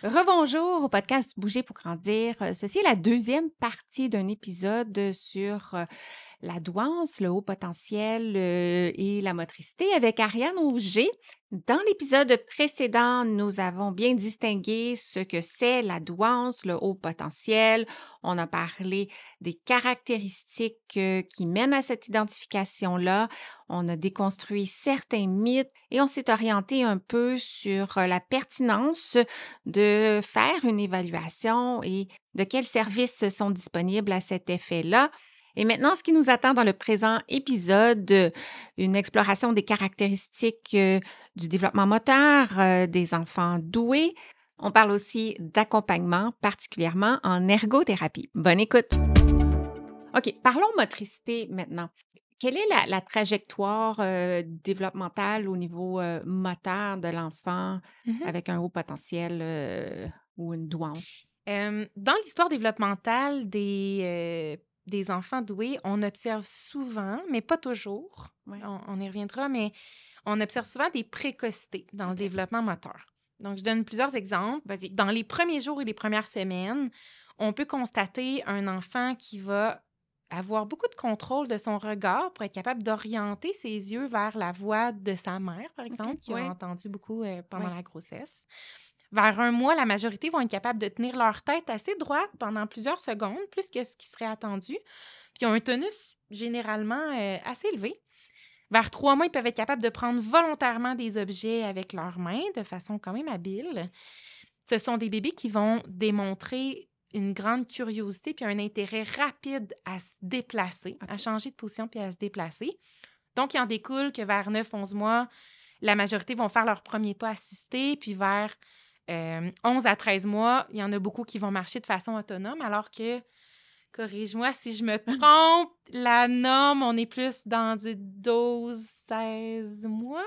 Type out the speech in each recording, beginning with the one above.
Rebonjour au podcast Bouger pour grandir. Ceci est la deuxième partie d'un épisode sur la douance, le haut potentiel et la motricité avec Ariane Auger. Dans l'épisode précédent, nous avons bien distingué ce que c'est la douance, le haut potentiel. On a parlé des caractéristiques qui mènent à cette identification-là. On a déconstruit certains mythes et on s'est orienté un peu sur la pertinence de faire une évaluation et de quels services sont disponibles à cet effet-là. Et maintenant, ce qui nous attend dans le présent épisode, une exploration des caractéristiques du développement moteur des enfants doués. On parle aussi d'accompagnement, particulièrement en ergothérapie. Bonne écoute! OK, parlons motricité maintenant. Quelle est la trajectoire développementale au niveau moteur de l'enfant Mmh avec un haut potentiel ou une douance? Dans l'histoire développementale des enfants doués, on observe souvent, mais pas toujours, Ouais. on y reviendra, mais on observe souvent des précocités dans le OK. développement moteur. Donc, je donne plusieurs exemples. Vas-y. Dans les premiers jours et les premières semaines, on peut constater un enfant qui va avoir beaucoup de contrôle de son regard pour être capable d'orienter ses yeux vers la voix de sa mère, par exemple, OK. qui a Ouais. entendu beaucoup pendant Ouais. la grossesse. Vers 1 mois, la majorité vont être capables de tenir leur tête assez droite pendant plusieurs secondes, plus que ce qui serait attendu. Puis ils ont un tonus généralement assez élevé. Vers 3 mois, ils peuvent être capables de prendre volontairement des objets avec leurs mains de façon quand même habile. Ce sont des bébés qui vont démontrer une grande curiosité puis un intérêt rapide à se déplacer, à changer de position puis à se déplacer. Donc, il en découle que vers 9-11 mois, la majorité vont faire leur premier pas assisté, puis vers 11 à 13 mois, il y en a beaucoup qui vont marcher de façon autonome, alors que, corrige-moi si je me trompe, la norme, on est plus dans du 12-16 mois.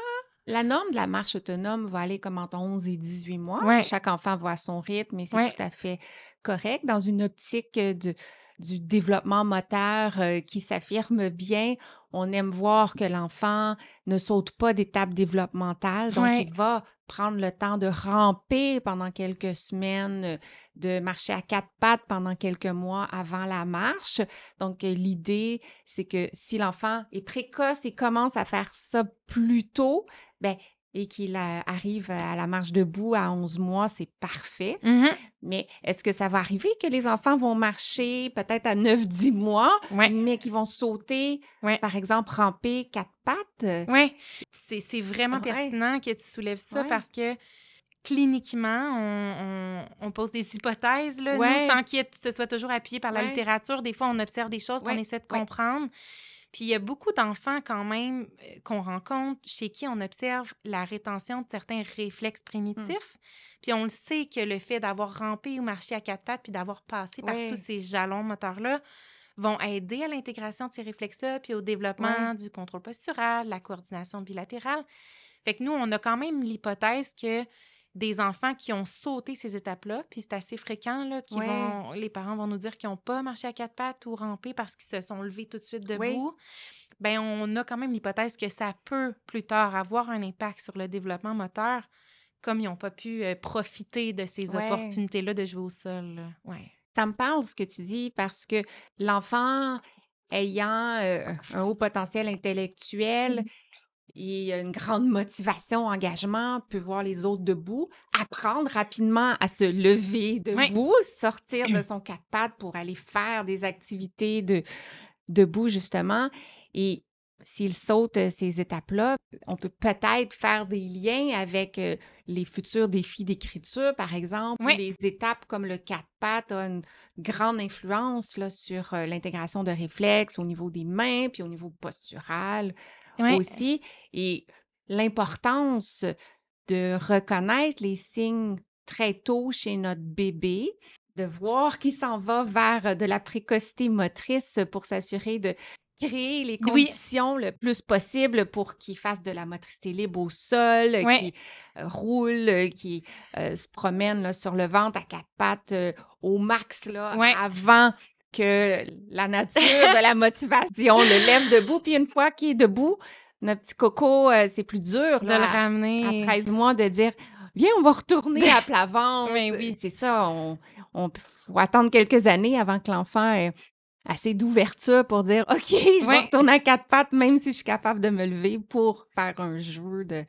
La norme de la marche autonome va aller comme entre 11 et 18 mois. Ouais, Chaque enfant va à son rythme et c'est tout ouais. à fait correct. Dans une optique du développement moteur qui s'affirme bien, on aime voir que l'enfant ne saute pas d'étape développementale, donc Ouais. il va prendre le temps de ramper pendant quelques semaines, de marcher à quatre pattes pendant quelques mois avant la marche. Donc, l'idée, c'est que si l'enfant est précoce et commence à faire ça plus tôt, ben, et qu'il arrive à la marche debout à 11 mois, c'est parfait. Mhm. Mais est-ce que ça va arriver que les enfants vont marcher peut-être à 9-10 mois, Ouais, mais qu'ils vont sauter, ouais, par exemple, ramper quatre pattes? ouais. C'est vraiment Ouais, pertinent que tu soulèves ça ouais, parce que cliniquement, on pose des hypothèses, là, nous, ouais, sans que ce soit toujours appuyé par la ouais, littérature. Des fois, on observe des choses puis on ouais, essaie de ouais. comprendre. Puis il y a beaucoup d'enfants quand même qu'on rencontre chez qui on observe la rétention de certains réflexes Hmm. primitifs. Puis on le sait que le fait d'avoir rampé ou marché à quatre pattes puis d'avoir passé par tous Ouais, ces jalons moteurs-là vont aider à l'intégration de ces réflexes-là puis au ouais. développement du contrôle postural, de la coordination bilatérale. Fait que nous, on a quand même l'hypothèse que des enfants qui ont sauté ces étapes-là, puis c'est assez fréquent, là, Ouais, les parents vont nous dire qu'ils n'ont pas marché à quatre pattes ou rampé parce qu'ils se sont levés tout de suite oui, debout. Bien, on a quand même l'hypothèse que ça peut plus tard avoir un impact sur le développement moteur, comme ils n'ont pas pu profiter de ces ouais. opportunités-là de jouer au sol. Là. Ouais. Ça me parle ce que tu dis parce que l'enfant ayant un haut potentiel intellectuel et une grande motivation, engagement, peut voir les autres debout, apprendre rapidement à se lever Ouais. debout, sortir de son quatre pattes pour aller faire des activités debout, justement. Et s'il saute ces étapes-là, on peut peut-être faire des liens avec les futurs défis d'écriture, par exemple, où Ouais. les étapes comme le quatre pattes ont une grande influence là, sur l'intégration de réflexes au niveau des mains, puis au niveau postural Ouais. aussi. Et l'importance de reconnaître les signes très tôt chez notre bébé, de voir qu'il s'en va vers de la précocité motrice pour s'assurer de créer les Oui. conditions le plus possible pour qu'il fasse de la motricité libre au sol, Ouais. qu'il roule, qu'il se promène là, sur le ventre à quatre pattes au max là, Ouais. avant que la nature de la motivation le lève debout. Puis une fois qu'il est debout, notre petit coco, c'est plus dur De le là, à ramener. 13 mois de dire viens, on va retourner à plat ventre. Oui. C'est ça, on faut attendre quelques années avant que l'enfant ait assez d'ouverture pour dire, OK, je vais retourner à 4 pattes, même si je suis capable de me lever pour faire un jeu de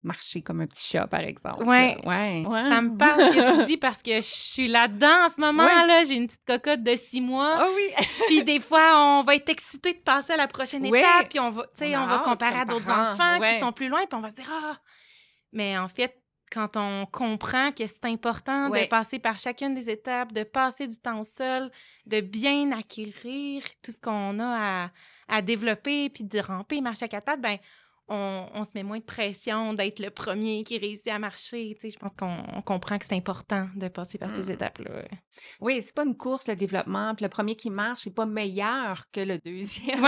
marcher comme un petit chat, par exemple. Ouais. Ça me parle ce que tu dis parce que je suis là-dedans en ce moment. Là. J'ai une petite cocotte de 6 mois. Ah oui! Puis des fois, on va être excité de passer à la prochaine étape. Puis on va comparer à d'autres enfants qui sont plus loin. Puis on va se dire, ah! Mais en fait, quand on comprend que c'est important de passer par chacune des étapes, de passer du temps au sol, de bien acquérir tout ce qu'on a à développer, puis de ramper, marcher à 4 pattes, ben on se met moins de pression d'être le premier qui réussit à marcher. Tu sais, je pense qu'on comprend que c'est important de passer par ces étapes-là. Oui, c'est pas une course, le développement. Puis le premier qui marche n'est pas meilleur que le deuxième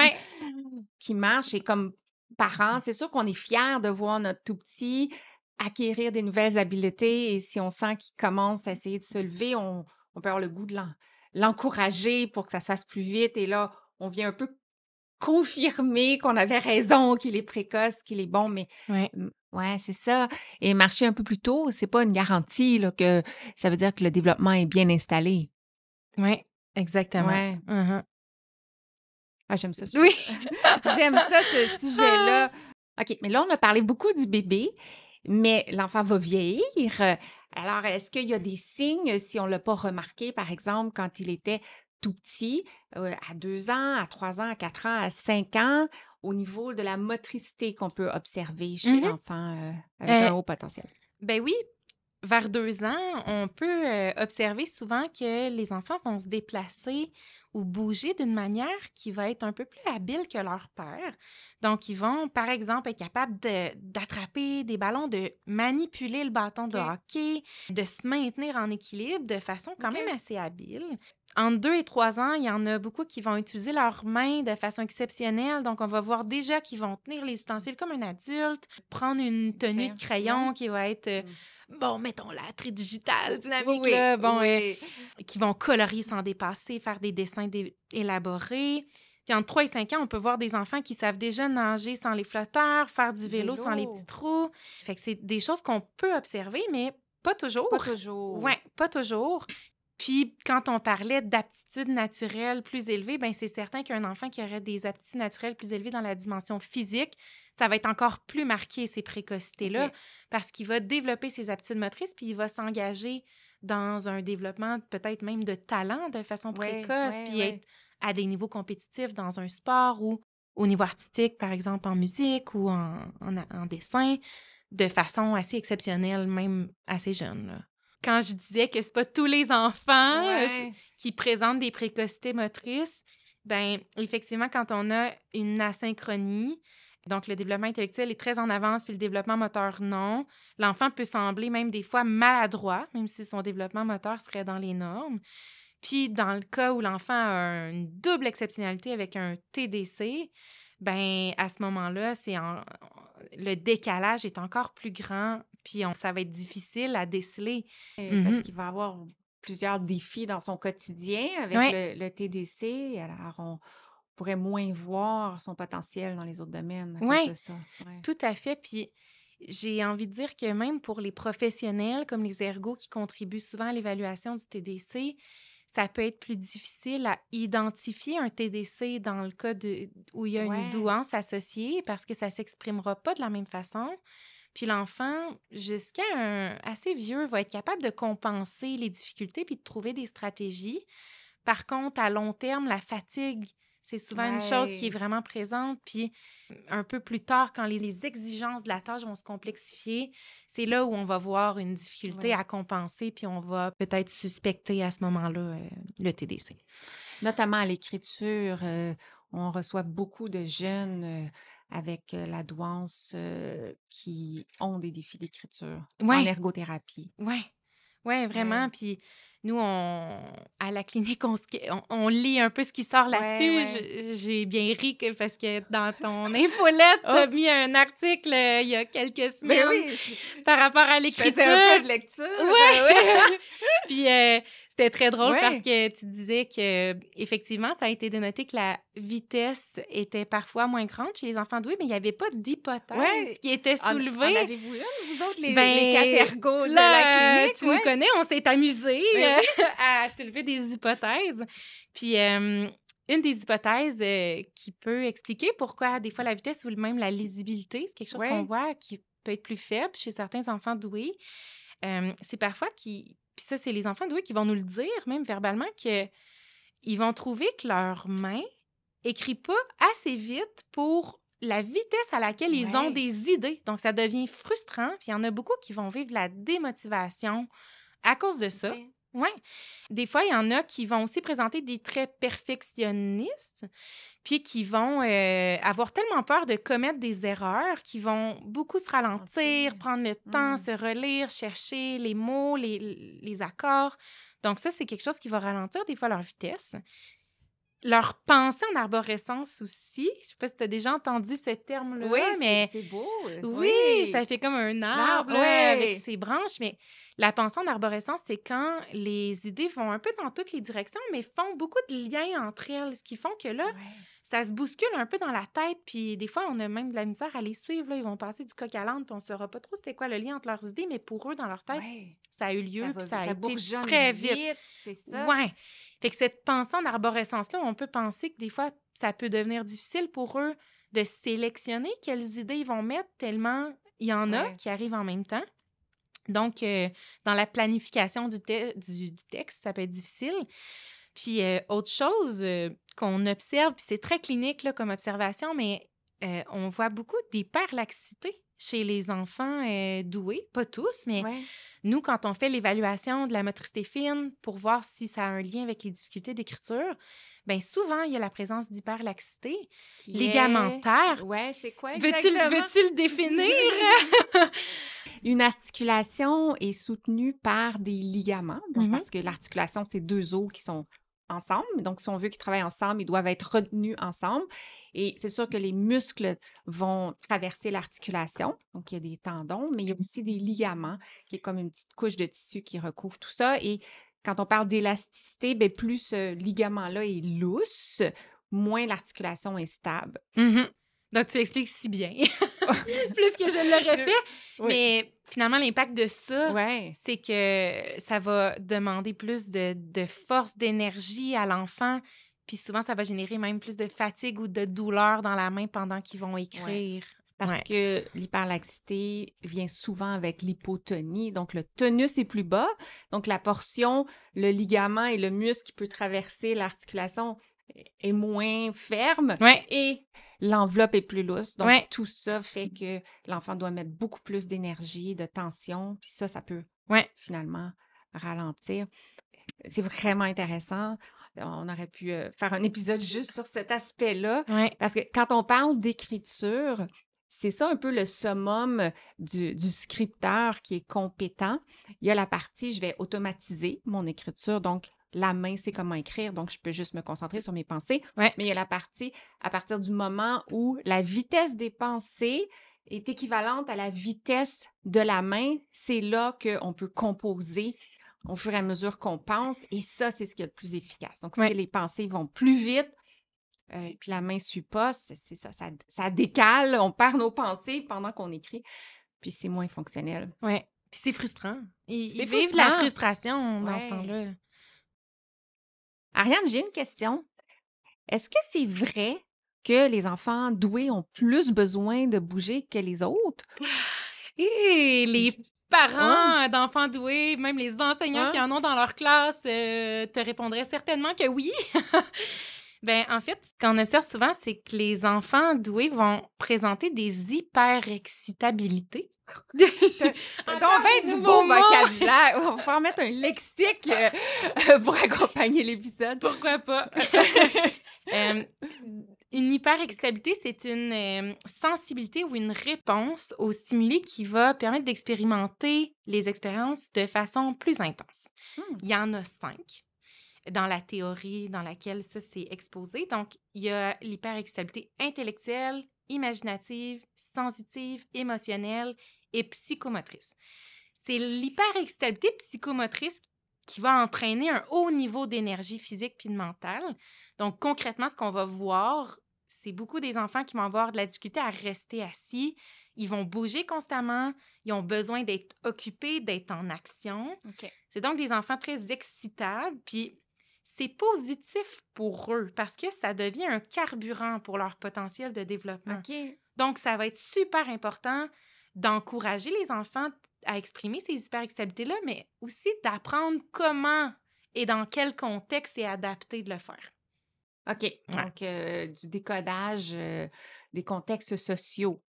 qui marche. Et comme parents, c'est sûr qu'on est fiers de voir notre tout petit acquérir des nouvelles habiletés. Et si on sent qu'il commence à essayer de se lever, on peut avoir le goût de l'encourager pour que ça se fasse plus vite. Et là, on vient un peu confirmer qu'on avait raison, qu'il est précoce, qu'il est bon, mais ouais, c'est ça. Et marcher un peu plus tôt, c'est pas une garantie là, que ça veut dire que le développement est bien installé. Oui, exactement. Ouais. Ah, j'aime ça. Oui. J'aime ça, ce sujet-là. OK, mais là, on a parlé beaucoup du bébé, mais l'enfant va vieillir. Alors, est-ce qu'il y a des signes, si on ne l'a pas remarqué, par exemple, quand il était tout petit, à 2 ans, à 3 ans, à 4 ans, à 5 ans, au niveau de la motricité qu'on peut observer chez l'enfant avec un haut potentiel? Ben oui, vers 2 ans, on peut observer souvent que les enfants vont se déplacer ou bouger d'une manière qui va être un peu plus habile que leur père. Donc, ils vont, par exemple, être capables d'attraper des ballons, de manipuler le bâton de hockey, de se maintenir en équilibre de façon quand même assez habile. Entre 2 et 3 ans, il y en a beaucoup qui vont utiliser leurs mains de façon exceptionnelle. Donc, on va voir déjà qu'ils vont tenir les ustensiles comme un adulte, prendre une tenue de crayon qui va être... bon, mettons la tridigitale dynamique, qui vont colorier sans dépasser, faire des dessins élaborés. Puis entre 3 et 5 ans, on peut voir des enfants qui savent déjà nager sans les flotteurs, faire du vélo sans les petits trous. Fait que c'est des choses qu'on peut observer, mais pas toujours. Pas toujours. Oui, pas toujours. Puis, quand on parlait d'aptitudes naturelles plus élevées, bien, c'est certain qu'un enfant qui aurait des aptitudes naturelles plus élevées dans la dimension physique, ça va être encore plus marqué, ces précocités-là, parce qu'il va développer ses aptitudes motrices, puis il va s'engager dans un développement peut-être même de talent de façon précoce, puis être à des niveaux compétitifs dans un sport ou au niveau artistique, par exemple en musique ou en dessin, de façon assez exceptionnelle, même assez jeune, là. Quand je disais que c'est pas tous les enfants qui présentent des précocités motrices, ben effectivement, quand on a une asynchronie, donc le développement intellectuel est très en avance, puis le développement moteur non, l'enfant peut sembler même des fois maladroit, même si son développement moteur serait dans les normes. Puis dans le cas où l'enfant a une double exceptionnalité avec un TDC, ben à ce moment-là, le décalage est encore plus grand, puis ça va être difficile à déceler. Parce qu'il va avoir plusieurs défis dans son quotidien avec le TDC. Alors, on pourrait moins voir son potentiel dans les autres domaines à cause de ça. Tout à fait. Puis j'ai envie de dire que même pour les professionnels, comme les ergos qui contribuent souvent à l'évaluation du TDC, ça peut être plus difficile à identifier un TDC dans le cas où il y a une douance associée parce que ça ne s'exprimera pas de la même façon. Puis l'enfant, jusqu'à assez vieux, va être capable de compenser les difficultés puis de trouver des stratégies. Par contre, à long terme, la fatigue, c'est souvent une chose qui est vraiment présente. Puis un peu plus tard, quand les exigences de la tâche vont se complexifier, c'est là où on va voir une difficulté à compenser, puis on va peut-être suspecter à ce moment-là le TDC. Notamment à l'écriture, on reçoit beaucoup de jeunes avec la douance qui ont des défis d'écriture en ergothérapie. Oui, vraiment. Puis nous, à la clinique, on lit un peu ce qui sort là-dessus. J'ai bien ri parce que dans ton infolette, tu as mis un article il y a quelques semaines par rapport à l'écriture. Je faisais un peu de lecture. Puis C'était très drôle Ouais. parce que tu disais que effectivement, ça a été dénoté que la vitesse était parfois moins grande chez les enfants doués, mais il n'y avait pas d'hypothèse Ouais. qui était En soulevée. avez-vous une, vous autres, les Ben, catergots de la là, clinique? tu nous Ouais. connais, on s'est amusés Ben oui. à soulever des hypothèses. Puis, une des hypothèses qui peut expliquer pourquoi des fois la vitesse ou même la lisibilité, c'est quelque chose qu'on Ouais. voit qui peut être plus faible chez certains enfants doués. C'est parfois qui... Puis ça, c'est les enfants doués qui vont nous le dire, même verbalement, qu'ils vont trouver que leur main écrit pas assez vite pour la vitesse à laquelle ils ont Ouais. des idées. Donc, ça devient frustrant. Puis il y en a beaucoup qui vont vivre de la démotivation à cause de ça. OK. Ouais. Des fois, il y en a qui vont aussi présenter des traits perfectionnistes, puis qui vont avoir tellement peur de commettre des erreurs qu'ils vont beaucoup se ralentir, Ralentir. prendre le temps, se relire, chercher les mots, les accords. Donc ça, c'est quelque chose qui va ralentir des fois leur vitesse. Leur pensée en arborescence aussi. Je sais pas si tu as déjà entendu ce terme-là, Oui, mais c'est beau. oui, ça fait comme un arbre là, ouais. avec ses branches, mais la pensée en arborescence, c'est quand les idées vont un peu dans toutes les directions, mais font beaucoup de liens entre elles, ce qui font que là, Ouais. ça se bouscule un peu dans la tête, puis des fois, on a même de la misère à les suivre. Là. Ils vont passer du coq à l'âne, puis on ne saura pas trop c'était quoi le lien entre leurs idées, mais pour eux, dans leur tête, Ouais. ça a eu lieu, puis ça a Ça été bourgeonne très vite. c'est ça. Ouais. Fait que cette pensée en arborescence-là, on peut penser que des fois, ça peut devenir difficile pour eux de sélectionner quelles idées ils vont mettre, tellement il y en a Ouais. qui arrivent en même temps. Donc, dans la planification du texte, ça peut être difficile. Puis, autre chose qu'on observe, puis c'est très clinique là, comme observation, mais on voit beaucoup d'hyperlaxité chez les enfants doués. Pas tous, mais Ouais. nous, quand on fait l'évaluation de la motricité fine pour voir si ça a un lien avec les difficultés d'écriture, bien souvent, il y a la présence d'hyperlaxité Qui ligamentaire. Ouais, c'est quoi Veux-tu exactement? le définir? Une articulation est soutenue par des ligaments, donc parce que l'articulation, c'est deux os qui sont ensemble. Donc, si on veut qu'ils travaillent ensemble, ils doivent être retenus ensemble. Et c'est sûr que les muscles vont traverser l'articulation. Donc, il y a des tendons, mais il y a aussi des ligaments, qui est comme une petite couche de tissu qui recouvre tout ça. Et quand on parle d'élasticité, bien, plus ce ligament-là est lousse, moins l'articulation est stable. Mhm. Donc, tu expliques si bien. Plus que je l'aurais fait. Oui. Mais finalement, l'impact de ça, Ouais. c'est que ça va demander plus de force, d'énergie à l'enfant. Puis souvent, ça va générer même plus de fatigue ou de douleur dans la main pendant qu'ils vont écrire. Parce que l'hyperlaxité vient souvent avec l'hypotonie. Donc, le tonus est plus bas. Donc, la portion, le ligament et le muscle qui peut traverser l'articulation est moins ferme. Ouais. Et l'enveloppe est plus lousse. Donc, Ouais. tout ça fait que l'enfant doit mettre beaucoup plus d'énergie, de tension. Puis ça peut finalement ralentir. C'est vraiment intéressant. On aurait pu faire un épisode juste sur cet aspect-là. Ouais. Parce que quand on parle d'écriture, c'est ça un peu le summum du scripteur qui est compétent. Il y a la partie, je vais automatiser mon écriture. Donc, la main sait comment écrire, donc je peux juste me concentrer sur mes pensées. Ouais. Mais il y a la partie, à partir du moment où la vitesse des pensées est équivalente à la vitesse de la main, c'est là qu'on peut composer au fur et à mesure qu'on pense. Et ça, c'est ce qui est le plus efficace. Donc, si les pensées vont plus vite, puis la main ne suit pas, ça décale, on perd nos pensées pendant qu'on écrit, puis c'est moins fonctionnel. Oui, puis c'est frustrant. Ils vivent frustrant. de la frustration dans ce temps-là. Ariane, j'ai une question. Est-ce que c'est vrai que les enfants doués ont plus besoin de bouger que les autres? Et les parents d'enfants doués, même les enseignants qui en ont dans leur classe, te répondraient certainement que oui. Bien, en fait, ce qu'on observe souvent, c'est que les enfants doués vont présenter des hyperexcitabilités. T'as donc bien du beau vocabulaire. On va pouvoir mettre un lexique pour accompagner l'épisode. Pourquoi pas? Une hyperexcitabilité, c'est une sensibilité ou une réponse aux stimuli qui va permettre d'expérimenter les expériences de façon plus intense. Il y en a 5 dans la théorie dans laquelle ça s'est exposé. Donc, il y a l'hyperexcitabilité intellectuelle, imaginative, sensitive, émotionnelle et psychomotrice. C'est l'hyperexcitabilité psychomotrice qui va entraîner un haut niveau d'énergie physique puis de mentale. Donc, concrètement, ce qu'on va voir, c'est beaucoup des enfants qui vont avoir de la difficulté à rester assis. Ils vont bouger constamment. Ils ont besoin d'être occupés, d'être en action. OK. C'est donc des enfants très excitables. Puis, c'est positif pour eux parce que ça devient un carburant pour leur potentiel de développement. OK. Donc, ça va être super important d'encourager les enfants à exprimer ces hyperexcitabilités-là, mais aussi d'apprendre comment et dans quel contexte c'est adapté de le faire. OK. Donc, du décodage des contextes sociaux.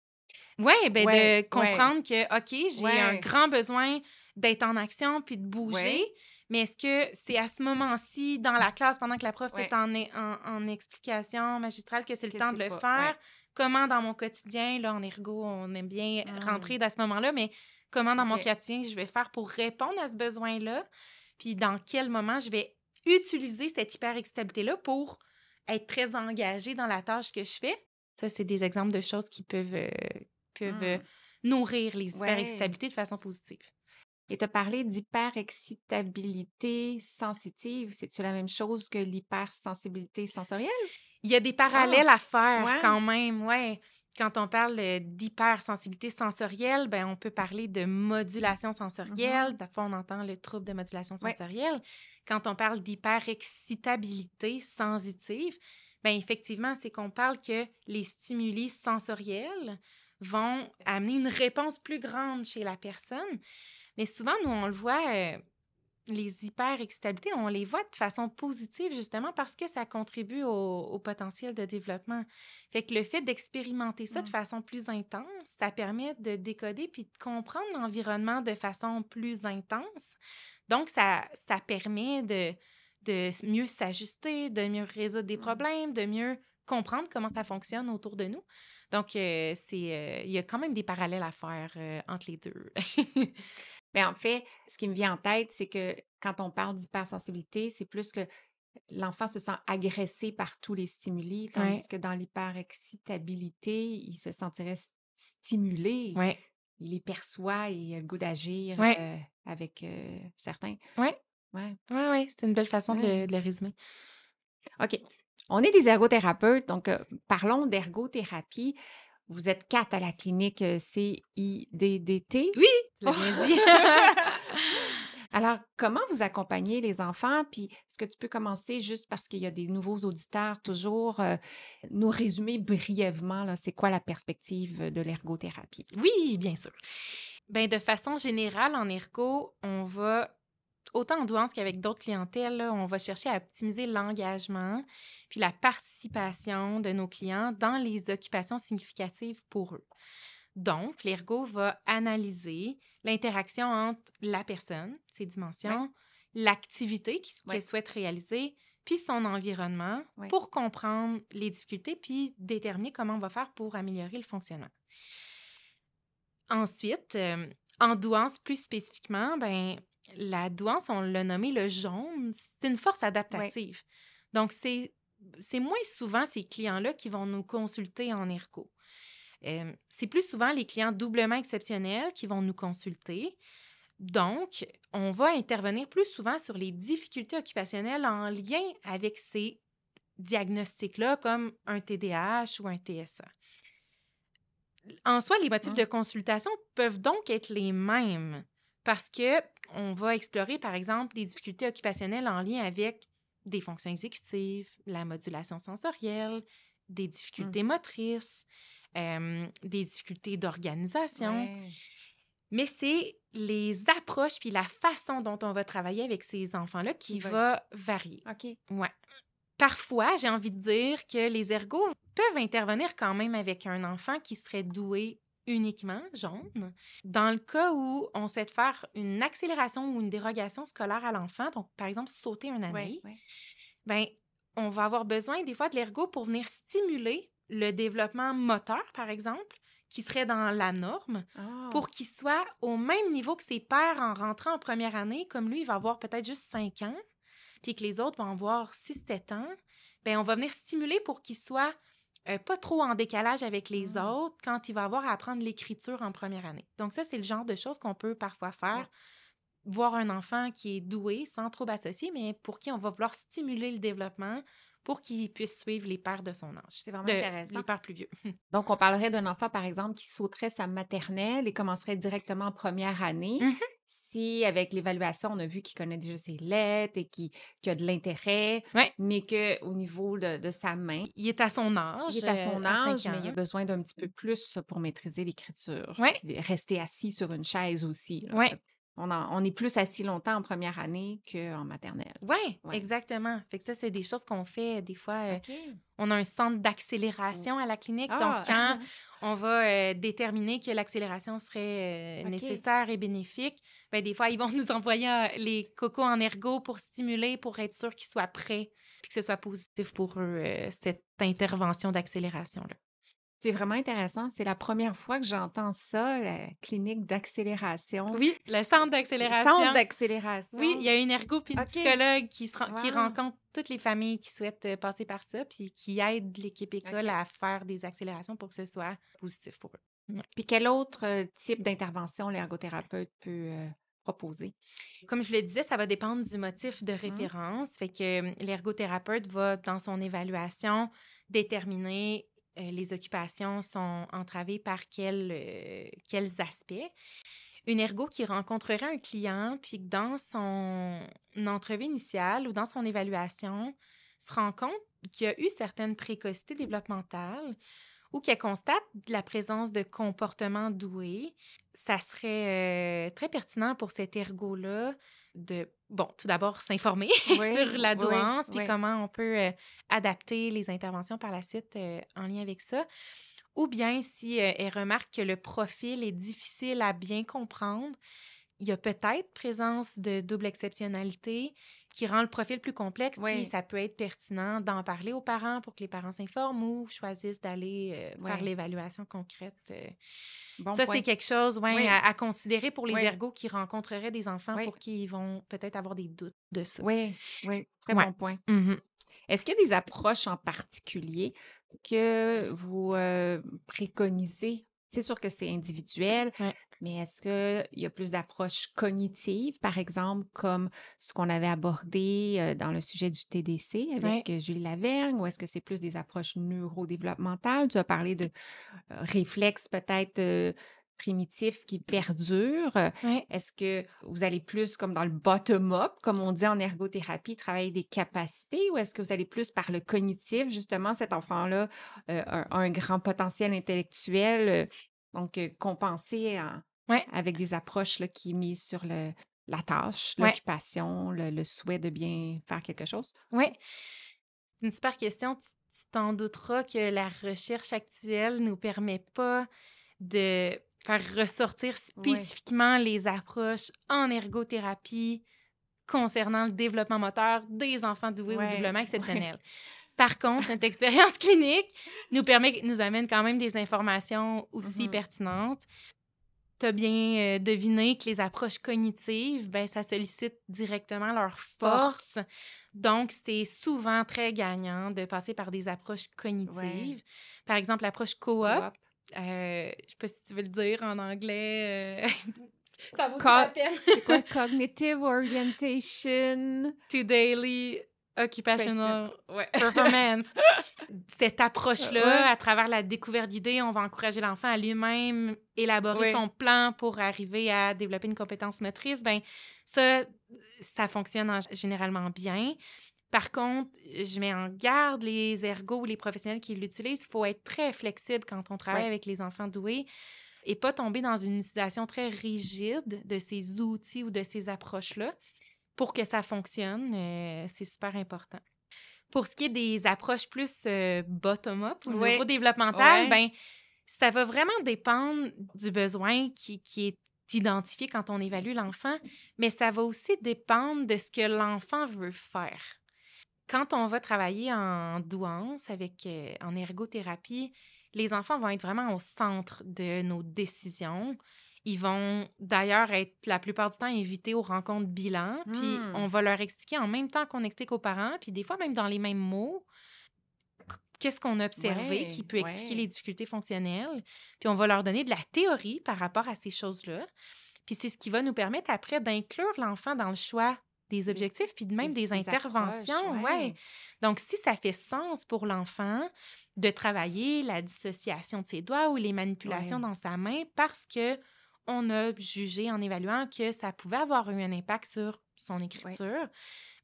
Oui, bien Ouais, de comprendre que, OK, j'ai un ouais, grand besoin d'être en action puis de bouger, ouais, mais est-ce que c'est à ce moment-ci, dans la classe, pendant que la prof est ouais. en explication magistrale, que c'est le Que temps c'est de le pas... faire? Ouais. Comment dans mon quotidien, là, en ergo, on aime bien rentrer Mm. à ce moment-là, mais comment dans mon OK. quotidien je vais faire pour répondre à ce besoin-là? Puis dans quel moment je vais utiliser cette hyperexcitabilité-là pour être très engagée dans la tâche que je fais? Ça, c'est des exemples de choses qui peuvent Mm. nourrir les Ouais. hyperexcitabilités de façon positive. Et tu as parlé d'hyperexcitabilité sensitive. C'est-tu la même chose que l'hypersensibilité sensorielle? Il y a des Ah, parallèles à faire ouais. quand même, ouais. Quand on parle d'hypersensibilité sensorielle, ben on peut parler de modulation sensorielle. Mhm. Parfois, on entend le trouble de modulation Ouais. sensorielle. Quand on parle d'hyperexcitabilité sensitive, ben effectivement, c'est qu'on parle que les stimuli sensoriels vont amener une réponse plus grande chez la personne. Mais souvent, nous, on le voit, les hyperexcitabilités, on les voit de façon positive justement parce que ça contribue au potentiel de développement. Fait que le fait d'expérimenter ça de Mm. façon plus intense, ça permet de décoder puis de comprendre l'environnement de façon plus intense. Donc, ça permet de mieux s'ajuster, de mieux résoudre des Mm. problèmes, de mieux comprendre comment ça fonctionne autour de nous. Donc, il y a quand même des parallèles à faire entre les deux. Mais en fait, ce qui me vient en tête, c'est que quand on parle d'hypersensibilité, c'est plus que l'enfant se sent agressé par tous les stimuli, Ouais, tandis que dans l'hyperexcitabilité, il se sentirait stimulé. ouais, Il les perçoit et il a le goût d'agir ouais, avec certains. ouais. Ouais, Oui, oui, c'était une belle façon ouais. de le résumer. OK. On est des ergothérapeutes, donc parlons d'ergothérapie. Vous êtes 4 à la clinique CIDDT. Oui, tu l'as bien dit. Alors, comment vous accompagnez les enfants? Puis, est-ce que tu peux commencer juste parce qu'il y a des nouveaux auditeurs toujours, nous résumer brièvement, là, c'est quoi la perspective de l'ergothérapie? Oui, bien sûr. Ben, de façon générale, en ergo, on va, autant en douance qu'avec d'autres clientèles, là, on va chercher à optimiser l'engagement puis la participation de nos clients dans les occupations significatives pour eux. Donc, l'ergo va analyser l'interaction entre la personne, ses Oui, dimensions, l'activité qu'elle oui, souhaite réaliser, puis son environnement oui. pour comprendre les difficultés puis déterminer comment on va faire pour améliorer le fonctionnement. Ensuite, en douance plus spécifiquement, ben, la douance, on l'a nommé le jaune, c'est une force Oui. adaptative. Donc, c'est moins souvent ces clients-là qui vont nous consulter en ergo. C'est plus souvent les clients doublement exceptionnels qui vont nous consulter. Donc, on va intervenir plus souvent sur les difficultés occupationnelles en lien avec ces diagnostics-là, comme un TDAH ou un TSA. En soi, les motifs de Mm. consultation peuvent donc être les mêmes parce que on va explorer, par exemple, des difficultés occupationnelles en lien avec des fonctions exécutives, la modulation sensorielle, des difficultés Mm. motrices, des difficultés d'organisation. Ouais. Mais c'est les approches puis la façon dont on va travailler avec ces enfants-là qui Qui va... va varier. OK. Ouais. Parfois, j'ai envie de dire que les ergos peuvent intervenir quand même avec un enfant qui serait doué uniquement jaune. Dans le cas où on souhaite faire une accélération ou une dérogation scolaire à l'enfant, donc par exemple sauter une Ouais, année, ouais. ben on va avoir besoin des fois de l'ergo pour venir stimuler le développement moteur, par exemple, qui serait dans la norme, Ah. pour qu'il soit au même niveau que ses pairs en rentrant en première année, comme lui, il va avoir peut-être juste 5 ans, puis que les autres vont avoir 6-7 ans, bien, on va venir stimuler pour qu'il soit pas trop en décalage avec les Mm. autres quand il va avoir à apprendre l'écriture en première année. Donc ça, c'est le genre de choses qu'on peut parfois faire Ouais. voir un enfant qui est doué, sans trouble associé, mais pour qui on va vouloir stimuler le développement pour qu'il puisse suivre les pairs de son âge, C'est vraiment intéressant. les pairs plus vieux. Donc, on parlerait d'un enfant, par exemple, qui sauterait sa maternelle et commencerait directement en première année. Mhm. Si, avec l'évaluation, on a vu qu'il connaît déjà ses lettres et qu'il a de l'intérêt, Ouais. mais qu'au niveau de sa main, Il est à son âge. il est à son à 5 âge, mais il a ans. besoin d'un petit peu plus pour maîtriser l'écriture. Ouais. Puis de rester assis sur une chaise aussi. Là. Ouais. On est plus assis longtemps en première année qu'en maternelle. Oui, Ouais. exactement. Fait que ça, c'est des choses qu'on fait des fois. OK. On a un centre d'accélération à la clinique. Ah! Donc, quand on va déterminer que l'accélération serait OK. nécessaire et bénéfique, ben, des fois, ils vont nous envoyer les cocos en ergo pour stimuler, pour être sûr qu'ils soient prêts puis que ce soit positif pour eux, cette intervention d'accélération-là. C'est vraiment intéressant. C'est la première fois que j'entends ça, la clinique d'accélération. Oui, le centre d'accélération. Centre d'accélération. Oui, il y a une ergo puis une OK. psychologue qui Wow. rencontre toutes les familles qui souhaitent passer par ça puis qui aide l'équipe école OK. à faire des accélérations pour que ce soit positif pour eux. Ouais. Puis quel autre type d'intervention l'ergothérapeute peut proposer? Comme je le disais, ça va dépendre du motif de référence. Fait que l'ergothérapeute va, dans son évaluation, déterminer les occupations sont entravées par quels aspects. Une ergo qui rencontrerait un client, puis que dans son entrevue initiale ou dans son évaluation, se rend compte qu'il y a eu certaines précocités développementales ou qu'elle constate la présence de comportements doués, ça serait très pertinent pour cet ergo-là de, bon, tout d'abord s'informer Oui, sur la oui, douance, puis oui. comment on peut adapter les interventions par la suite en lien avec ça. Ou bien si elle remarque que le profil est difficile à bien comprendre, il y a peut-être présence de double exceptionnalité qui rend le profil plus complexe, Oui. puis ça peut être pertinent d'en parler aux parents pour que les parents s'informent ou choisissent d'aller faire Oui. l'évaluation concrète. Bon Ça, point. c'est quelque chose Oui. à considérer pour les Oui. ergos qui rencontreraient des enfants Oui. pour qui ils vont peut-être avoir des doutes de ça. Oui, oui, très Ouais. bon point. Mhm. Est-ce qu'il y a des approches en particulier que vous préconisez? C'est sûr que c'est individuel, Ouais. mais est-ce qu'il y a plus d'approches cognitives, par exemple, comme ce qu'on avait abordé dans le sujet du TDC avec Julie Lavergne, ou est-ce que c'est plus des approches neurodéveloppementales? Tu as parlé de réflexes peut-être primitifs qui perdurent. Ouais. Est-ce que vous allez plus comme dans le bottom-up, comme on dit en ergothérapie, travailler des capacités, ou est-ce que vous allez plus par le cognitif, justement, cet enfant-là a un grand potentiel intellectuel, donc compenser Ouais. avec des approches là, qui misent sur la tâche, Ouais. l'occupation, le souhait de bien faire quelque chose? Oui. C'est une super question. Tu t'en douteras que la recherche actuelle ne nous permet pas de faire ressortir spécifiquement les approches en ergothérapie concernant le développement moteur des enfants doués ou doublement exceptionnels. Par contre, notre expérience clinique nous amène quand même des informations aussi pertinentes. Tu as bien deviné que les approches cognitives, ben, ça sollicite directement leur force. Donc, c'est souvent très gagnant de passer par des approches cognitives. Par exemple, l'approche co-op. Je ne sais pas si tu veux le dire en anglais. Ça vaut la peine. C'est quoi? Cognitive Orientation to Daily Occupational Performance. Cette approche-là, à travers la découverte d'idées, on va encourager l'enfant à lui-même élaborer son plan pour arriver à développer une compétence motrice. Ben ça fonctionne généralement bien. Par contre, je mets en garde les ergos ou les professionnels qui l'utilisent. Il faut être très flexible quand on travaille avec les enfants doués et pas tomber dans une utilisation très rigide de ces outils ou de ces approches-là. Pour que ça fonctionne, c'est super important. Pour ce qui est des approches plus bottom-up ou neurodéveloppementales, ben, ça va vraiment dépendre du besoin qui est identifié quand on évalue l'enfant, mais ça va aussi dépendre de ce que l'enfant veut faire. Quand on va travailler en douance, en ergothérapie, les enfants vont être vraiment au centre de nos décisions. Ils vont d'ailleurs être la plupart du temps invités aux rencontres bilan, puis on va leur expliquer en même temps qu'on explique aux parents, puis des fois même dans les mêmes mots, qu'est-ce qu'on a observé qui peut expliquer les difficultés fonctionnelles, puis on va leur donner de la théorie par rapport à ces choses-là. Puis c'est ce qui va nous permettre après d'inclure l'enfant dans le choix des objectifs, puis même des interventions. approches, Ouais. Donc, si ça fait sens pour l'enfant de travailler la dissociation de ses doigts ou les manipulations Ouais. dans sa main parce que on a jugé en évaluant que ça pouvait avoir eu un impact sur son écriture,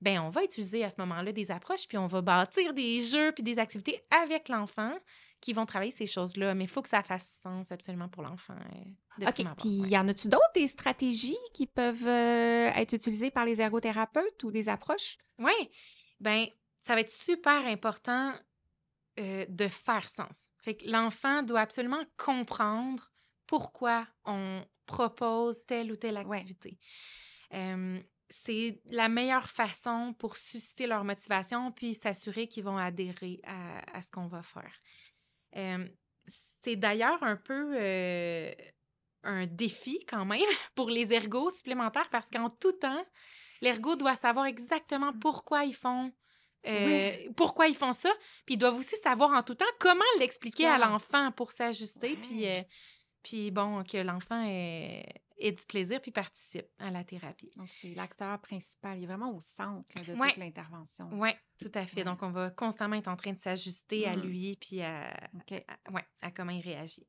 ben on va utiliser à ce moment-là des approches, puis on va bâtir des jeux puis des activités avec l'enfant qui vont travailler ces choses-là. Mais il faut que ça fasse sens absolument pour l'enfant. De OK. prime abord, Puis, ouais. y en a-tu d'autres, des stratégies qui peuvent être utilisées par les ergothérapeutes ou des approches? Oui, ben ça va être super important de faire sens. Fait que l'enfant doit absolument comprendre pourquoi on propose telle ou telle Ouais. activité. C'est la meilleure façon pour susciter leur motivation puis s'assurer qu'ils vont adhérer à ce qu'on va faire. Euh, c'est d'ailleurs un peu un défi quand même pour les ergots supplémentaires parce qu'en tout temps, l'ergot doit savoir exactement pourquoi ils font Oui. pourquoi ils font ça, puis ils doivent aussi savoir en tout temps comment l'expliquer à Clair. l'enfant pour s'ajuster, Ouais. puis bon, que l'enfant ait du plaisir puis participe à la thérapie. Donc, c'est l'acteur principal. Il est vraiment au centre là, de Ouais. toute l'intervention. Oui, tout à fait. Ouais. Donc, on va constamment être en train de s'ajuster à lui puis OK. à comment il réagit.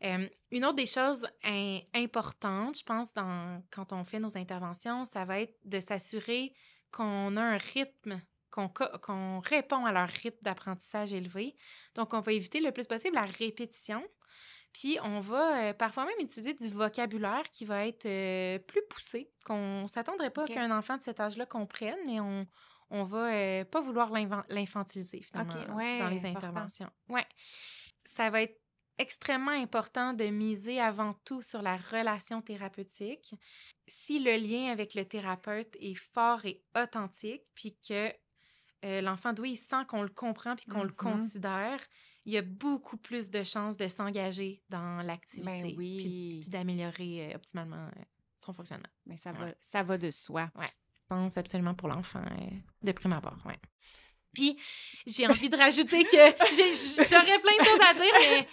Une autre des choses importantes, je pense, quand on fait nos interventions, ça va être de s'assurer qu'on a un rythme, qu'on répond à leur rythme d'apprentissage élevé. Donc, on va éviter le plus possible la répétition. Puis, on va parfois même utiliser du vocabulaire qui va être plus poussé, qu'on ne s'attendrait pas OK. qu'un enfant de cet âge-là comprenne, mais on va pas vouloir l'infantiliser, finalement, OK. Ouais, dans les important. interventions. Ouais. Ça va être extrêmement important de miser avant tout sur la relation thérapeutique. Si le lien avec le thérapeute est fort et authentique, puis que l'enfant, il sent qu'on le comprend puis qu'on le considère, il y a beaucoup plus de chances de s'engager dans l'activité Ben oui. puis d'améliorer optimalement son fonctionnement. Mais ça va de soi. Ouais. Je pense absolument pour l'enfant de prime abord, ouais. Puis, j'ai envie de rajouter que j'aurais plein de choses à dire, mais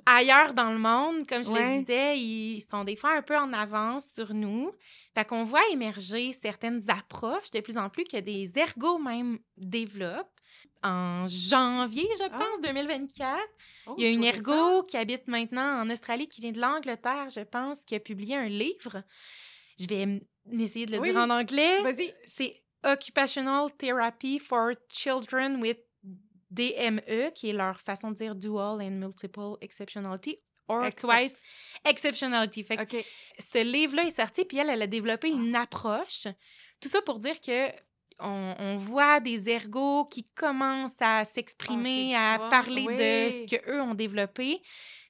ailleurs dans le monde, comme je le disais, ils sont des fois un peu en avance sur nous. Fait qu'on voit émerger certaines approches de plus en plus que des ergots même développent. En janvier, je pense, 2024, il y a une ergo qui habite maintenant en Australie, qui vient de l'Angleterre, je pense, qui a publié un livre. Je vais essayer de le dire en anglais. Vas-y. C'est Occupational Therapy for Children with DME, qui est leur façon de dire Dual and Multiple Exceptionality, or Twice Exceptionality. Fait que ce livre-là est sorti, puis elle a développé une approche. Tout ça pour dire que on voit des ergots qui commencent à s'exprimer, à parler de ce qu'eux ont développé.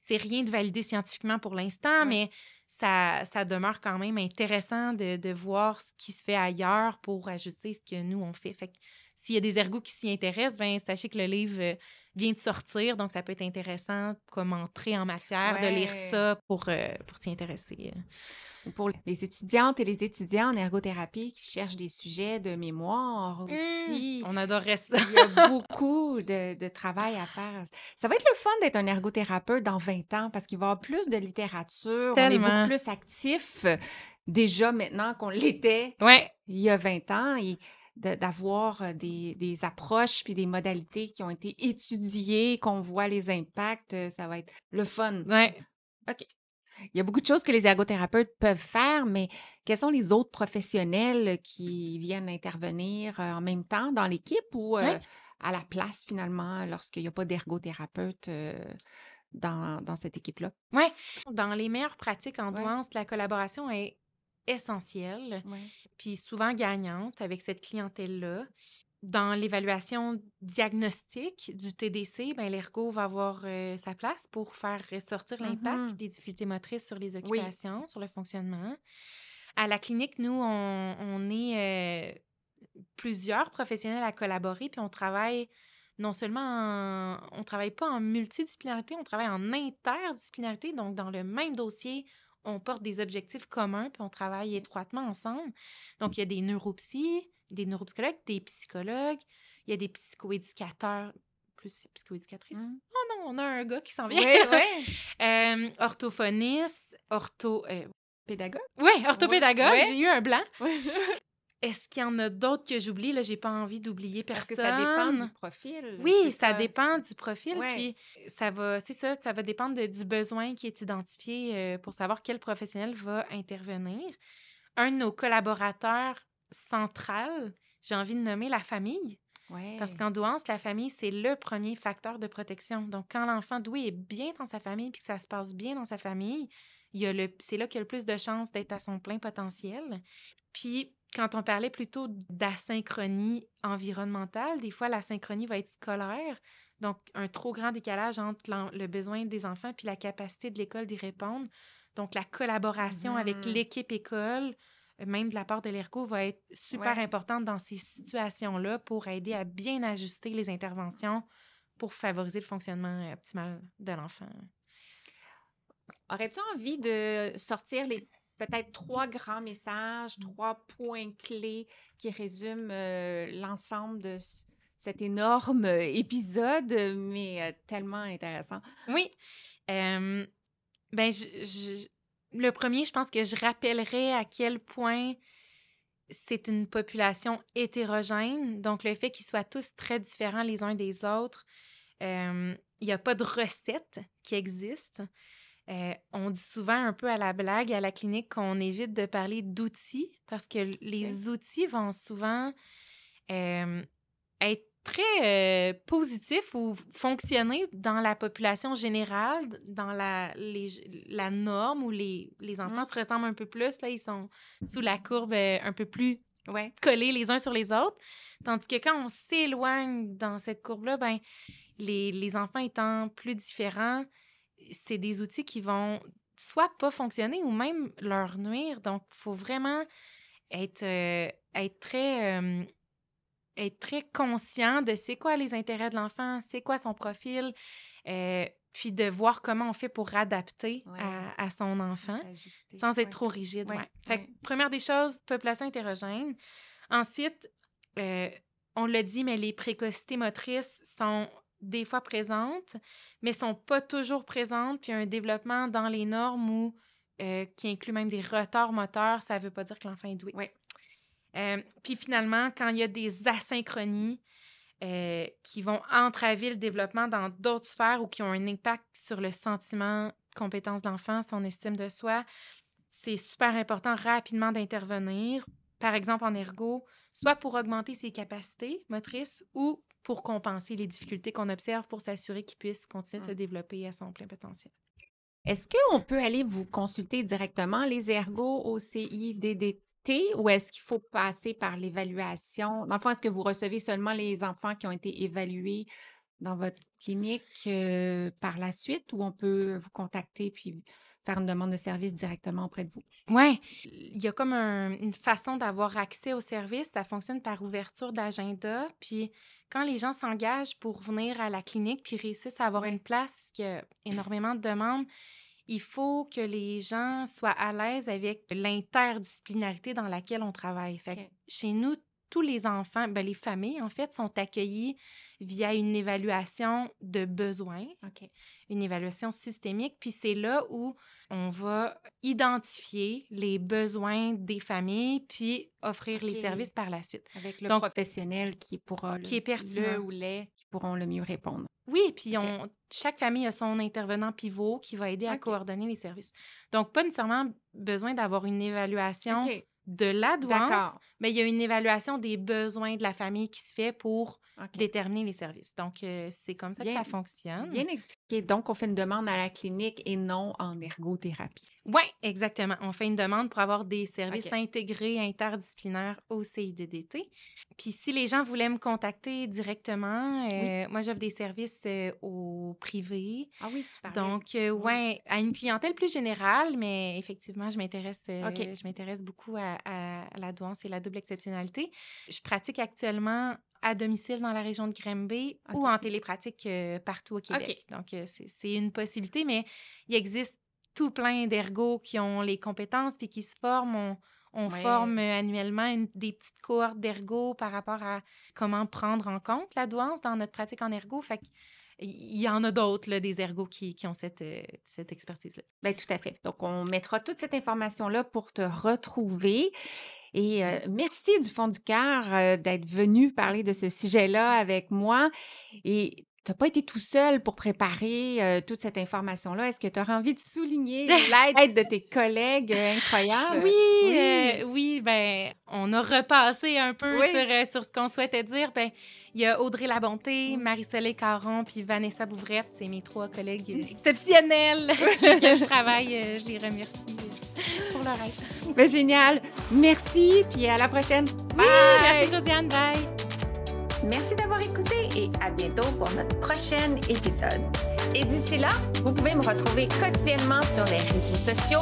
C'est rien de validé scientifiquement pour l'instant, mais ça demeure quand même intéressant de voir ce qui se fait ailleurs pour ajuster ce que nous, on fait. Fait que s'il y a des ergots qui s'y intéressent, bien, sachez que le livre vient de sortir, donc ça peut être intéressant comme entrée en matière de lire ça pour s'y intéresser. Pour les étudiantes et les étudiants en ergothérapie qui cherchent des sujets de mémoire aussi. On adorerait ça. Il y a beaucoup de travail à faire. Ça va être le fun d'être un ergothérapeute dans 20 ans parce qu'il va y avoir plus de littérature. Tellement. On est beaucoup plus actifs déjà maintenant qu'on l'était il y a 20 ans. Et d'avoir des approches puis des modalités qui ont été étudiées, qu'on voit les impacts, ça va être le fun. OK. Il y a beaucoup de choses que les ergothérapeutes peuvent faire, mais quels sont les autres professionnels qui viennent intervenir en même temps dans l'équipe ou à la place, finalement, lorsqu'il n'y a pas d'ergothérapeute dans cette équipe-là? Oui. Dans les meilleures pratiques en douance, la collaboration est essentielle, puis souvent gagnante avec cette clientèle-là. Dans l'évaluation diagnostique du TDC, ben, l'ergo va avoir sa place pour faire ressortir l'impact des difficultés motrices sur les occupations, sur le fonctionnement. À la clinique, nous, on est plusieurs professionnels à collaborer, puis on travaille non seulement on travaille pas en multidisciplinarité, on travaille en interdisciplinarité, donc dans le même dossier, on porte des objectifs communs, puis on travaille étroitement ensemble. Donc, il y a des neuropsys, des neuropsychologues, des psychologues, il y a des psychoéducateurs, plus psychoéducatrices. Oh non, on a un gars qui s'en vient. Orthophonistes, orthopédagogue? Oui, orthopédagogue, Ouais. j'ai eu un blanc. Ouais. Est-ce qu'il y en a d'autres que j'oublie? Là, j'ai pas envie d'oublier Parce que personne. ça dépend du profil, Oui, c'est ça ça. dépend du profil, Ouais. puis c'est ça, ça va dépendre du besoin qui est identifié pour savoir quel professionnel va intervenir. Un de nos collaborateurs central, j'ai envie de nommer la famille, parce Ouais. qu'en douance, la famille, c'est le premier facteur de protection. Donc, quand l'enfant doué est bien dans sa famille puis que ça se passe bien dans sa famille, c'est là qu'il y a le plus de chances d'être à son plein potentiel. Puis, quand on parlait plutôt d'asynchronie environnementale, des fois, l'asynchronie va être scolaire. Donc, un trop grand décalage entre le besoin des enfants puis la capacité de l'école d'y répondre. Donc, la collaboration avec l'équipe école, même de la part de l'ERGO, va être super importante dans ces situations-là pour aider à bien ajuster les interventions pour favoriser le fonctionnement optimal de l'enfant. Aurais-tu envie de sortir peut-être 3 grands messages, 3 points clés qui résument l'ensemble de cet énorme épisode, mais tellement intéressant? Oui. Ben, le premier, je pense que je rappellerais à quel point c'est une population hétérogène. Donc, le fait qu'ils soient tous très différents les uns des autres, il n'y a pas de recette qui existe. On dit souvent un peu à la blague à la clinique qu'on évite de parler d'outils parce que les outils vont souvent être très positifs ou fonctionner dans la population générale, dans la norme où les enfants se ressemblent un peu plus. Là, ils sont sous la courbe un peu plus collés les uns sur les autres. Tandis que quand on s'éloigne dans cette courbe-là, ben, les enfants étant plus différents, c'est des outils qui vont soit pas fonctionner ou même leur nuire. Donc, il faut vraiment être très conscient de c'est quoi les intérêts de l'enfant, c'est quoi son profil, puis de voir comment on fait pour adapter à son enfant sans être trop rigide. Fait que, première des choses, population hétérogène. Ensuite, on l'a dit, mais les précocités motrices sont des fois présentes, mais sont pas toujours présentes, puis un développement dans les normes qui inclut même des retards moteurs, ça veut pas dire que l'enfant est doué. Puis finalement, quand il y a des asynchronies qui vont entraver le développement dans d'autres sphères ou qui ont un impact sur le sentiment, compétence de l'enfant, son estime de soi, c'est super important rapidement d'intervenir, par exemple en ergo, soit pour augmenter ses capacités motrices ou pour compenser les difficultés qu'on observe pour s'assurer qu'il puisse continuer de se développer à son plein potentiel. Est-ce qu'on peut aller vous consulter directement, les ergos au CIDDT, ou est-ce qu'il faut passer par l'évaluation? Dans le fond, est-ce que vous recevez seulement les enfants qui ont été évalués dans votre clinique par la suite, ou on peut vous contacter puis faire une demande de service directement auprès de vous? Oui, il y a comme une façon d'avoir accès au service. Ça fonctionne par ouverture d'agenda. Puis quand les gens s'engagent pour venir à la clinique puis réussissent à avoir une place, parce qu'il y a énormément de demandes, il faut que les gens soient à l'aise avec l'interdisciplinarité dans laquelle on travaille. Fait que chez nous, tous les enfants, les familles, en fait, sont accueillis via une évaluation de besoins, une évaluation systémique. Puis c'est là où on va identifier les besoins des familles puis offrir les services par la suite. Avec le professionnel qui pourra qui est pertinent. le ou les qui pourront le mieux répondre. Oui, puis chaque famille a son intervenant pivot qui va aider à coordonner les services. Donc, pas nécessairement besoin d'avoir une évaluation de la douance, mais il y a une évaluation des besoins de la famille qui se fait pour déterminer les services. Donc, c'est comme ça que ça fonctionne. Bien expliqué. Donc, on fait une demande à la clinique et non en ergothérapie. Oui, exactement. On fait une demande pour avoir des services intégrés interdisciplinaires au CIDDT. Puis, si les gens voulaient me contacter directement, moi, j'offre des services au privé. Ah oui, tu parlais. Donc, à une clientèle plus générale, mais effectivement, je m'intéresse beaucoup à la douance et la double exceptionnalité. Je pratique actuellement à domicile dans la région de Granby ou en télépratique partout au Québec. Donc, c'est une possibilité, mais il existe tout plein d'ergos qui ont les compétences puis qui se forment. On forme annuellement des petites cohortes d'ergo par rapport à comment prendre en compte la douance dans notre pratique en ergo. Fait que il y en a d'autres, là, des ergots qui ont cette expertise-là. Bien, tout à fait. Donc, on mettra toute cette information-là pour te retrouver. Et merci du fond du cœur d'être venu parler de ce sujet-là avec moi. Et tu n'as pas été tout seul pour préparer toute cette information-là. Est-ce que tu auras envie de souligner l'aide de tes collègues incroyables? Oui, ben, on a repassé un peu sur ce qu'on souhaitait dire. Ben, il y a Audrey Labonté, Marie-Soleil Caron puis Vanessa Bouvrette. C'est mes 3 collègues exceptionnels avec lesquels je travaille. Je les remercie pour leur aide. Ben, génial. Merci, puis à la prochaine. Bye! Merci, Josiane. Bye! Merci d'avoir écouté et à bientôt pour notre prochain épisode. Et d'ici là, vous pouvez me retrouver quotidiennement sur les réseaux sociaux,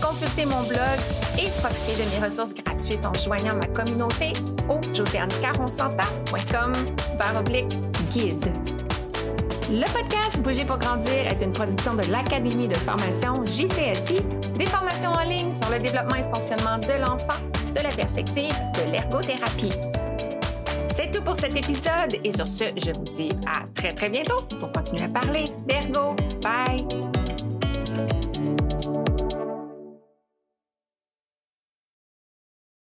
consulter mon blog et profiter de mes ressources gratuites en joignant ma communauté au josianecaronsanta.com/guide. Le podcast Bouger pour grandir est une production de l'Académie de formation JCSI, des formations en ligne sur le développement et fonctionnement de l'enfant, de la perspective de l'ergothérapie. C'est tout pour cet épisode et sur ce, je vous dis à très très bientôt pour continuer à parler d'ergo. Bye!